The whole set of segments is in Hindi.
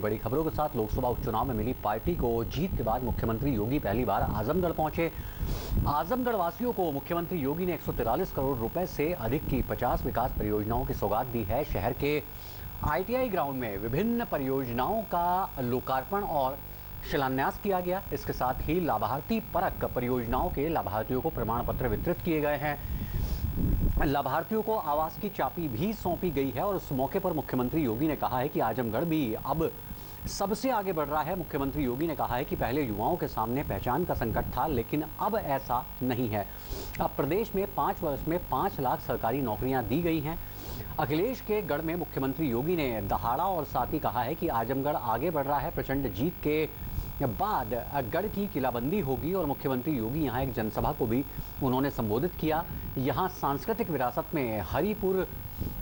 बड़ी खबरों के साथ लोकसभा उपचुनाव में मिली पार्टी को जीत के बाद मुख्यमंत्री योगी पहली बार आजमगढ़ पहुंचे। आजमगढ़ वासियों को मुख्यमंत्री योगी ने 143 करोड़ रुपए से अधिक की 50 विकास परियोजनाओं की सौगात दी है। शहर के ITI ग्राउंड में विभिन्न परियोजनाओं का लोकार्पण और शिलान्यास किया गया। इसके साथ ही लाभार्थी परक परियोजनाओं के लाभार्थियों को प्रमाण पत्र वितरित किए गए हैं। लाभार्थियों को आवास की चाबी भी सौंपी गई है और उस मौके पर मुख्यमंत्री योगी ने कहा है कि आजमगढ़ भी अब सबसे आगे बढ़ रहा है। मुख्यमंत्री योगी ने कहा है कि पहले युवाओं के सामने पहचान का संकट था, लेकिन अब ऐसा नहीं है। अब प्रदेश में 5 वर्ष में 5 लाख सरकारी नौकरियां दी गई हैं। अखिलेश के गढ़ में मुख्यमंत्री योगी ने दहाड़ा और साथ ही कहा है कि आजमगढ़ आगे बढ़ रहा है। प्रचंड जीत के बाद गढ़ की किलाबंदी होगी और मुख्यमंत्री योगी यहां एक जनसभा को भी उन्होंने संबोधित किया। यहां सांस्कृतिक विरासत में हरिपुर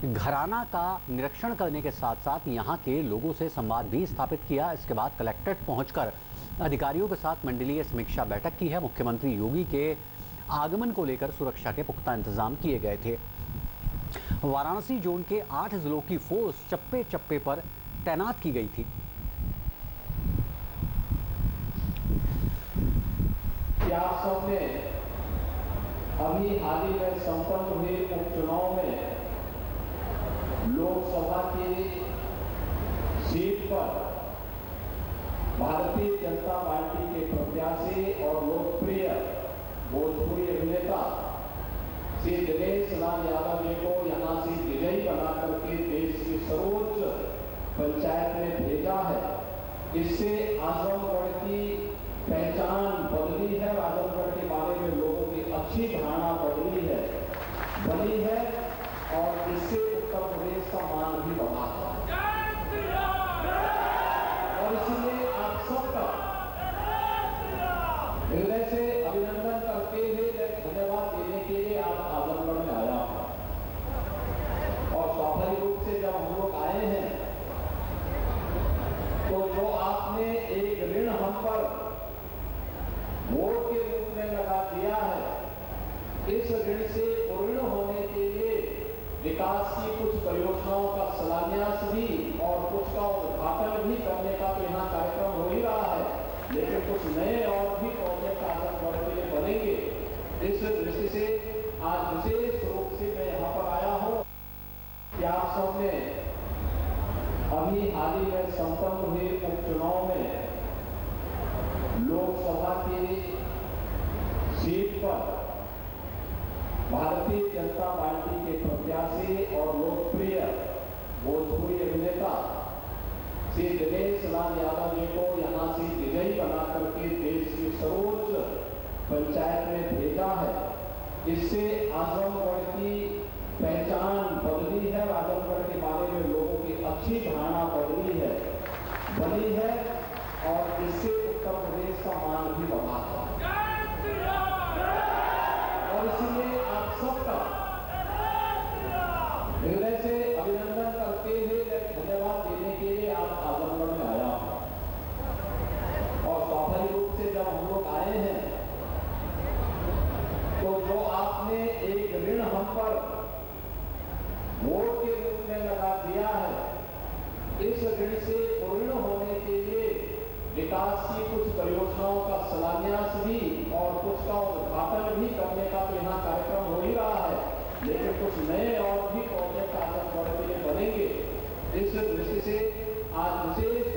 घराना का निरीक्षण करने के साथ साथ यहां के लोगों से संवाद भी स्थापित किया। इसके बाद कलेक्ट्रेट पहुंचकर अधिकारियों के साथ मंडलीय समीक्षा बैठक की है। मुख्यमंत्री योगी के आगमन को लेकर सुरक्षा के पुख्ता इंतजाम किए गए थे। वाराणसी जोन के 8 जिलों की फोर्स चप्पे चप्पे पर तैनात की गई थी। आप सबने अभी हाल ही में संपन्न हुए उपचुनाव में लोकसभा की सीट पर भारतीय जनता पार्टी के प्रत्याशी और लोकप्रिय भोजपुरी अभिनेता श्री दिनेश लाल यादव जी को यहां से विजयी बना करके देश की सर्वोच्च पंचायत में भेजा है। इससे आजमगढ़ की पहचान बदली है। आजमगढ़ के बारे में लोगों की अच्छी धारणा बनी है और इससे उत्तर प्रदेश का मान भी बढ़ा है। और इसलिए आप सबका हृदय से अभिनंदन करते हुए धन्यवाद देने के लिए आप आजमगढ़ में आया हूं। और स्वाभाविक रूप से जब हम लोग आए हैं तो जो आपने एक ऋण हम पर वोट के रूप में लगा दिया है, इस ऋण से पूर्ण होने के लिए विकास की कुछ परियोजनाओं का शिलान्यास भी और कुछ का उद्घाटन भी करने का तो यहाँ कार्यक्रम हो ही रहा है, लेकिन कुछ नए और भी प्रोजेक्ट आजमगढ़ के लिए बनेंगे। इस दृष्टि से आज विशेष रूप से मैं यहाँ पर आया हूँ कि आप सबने अभी हाल ही में संपन्न हुए उपचुनाव में लोकसभा की सीट पर भारतीय जनता पार्टी के प्रत्याशी और लोकप्रिय भोजपुरी अभिनेता श्री दिनेश लाल यादव जी को यहां से विजयी बना करके देश की सर्वोच्च पंचायत में भेजा है। इससे आजमगढ़ की पहचान बदली है। आजमगढ़ के बारे में लोगों की अच्छी धारणा बनी है और इससे उत्तर प्रदेश का मान भी बढ़ा है। और इसलिए आप सबका हृदय से अभिनंदन करते हुए धन्यवाद देने के लिए आप आजमगढ़ में आया हूं। और स्वाभाविक रूप से जब हम लोग आए हैं तो जो आपने एक ऋण हम पर वोट के रूप में लगा दिया है, इस ऋण से पूर्ण होने के लिए विकास की कुछ परियोजनाओं का शिलान्यास भी और कुछ का उद्घाटन भी करने का तो यहाँ कार्यक्रम हो ही रहा है, लेकिन कुछ नए और भी प्रोजेक्ट आजमगढ़ के लिए बनेंगे। इस दृष्टि से आज विशेष